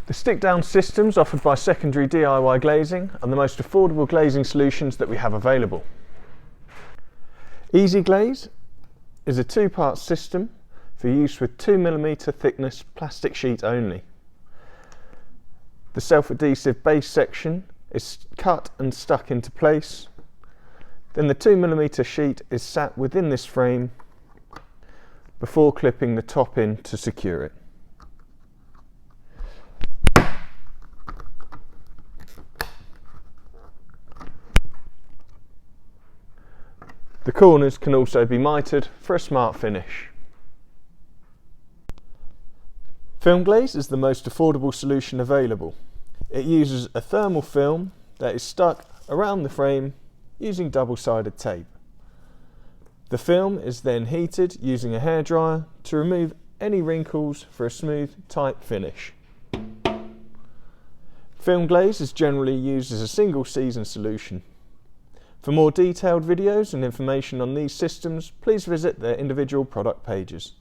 The stick-down systems offered by Secondary DIY Glazing are the most affordable glazing solutions that we have available. Easyglaze is a two-part system for use with 2mm thickness plastic sheet only. The self-adhesive base section is cut and stuck into place. Then the 2mm sheet is sat within this frame before clipping the top in to secure it. The corners can also be mitered for a smart finish. Filmglaze is the most affordable solution available. It uses a thermal film that is stuck around the frame using double-sided tape. The film is then heated using a hairdryer to remove any wrinkles for a smooth, tight finish. Filmglaze is generally used as a single season solution. For more detailed videos and information on these systems, please visit their individual product pages.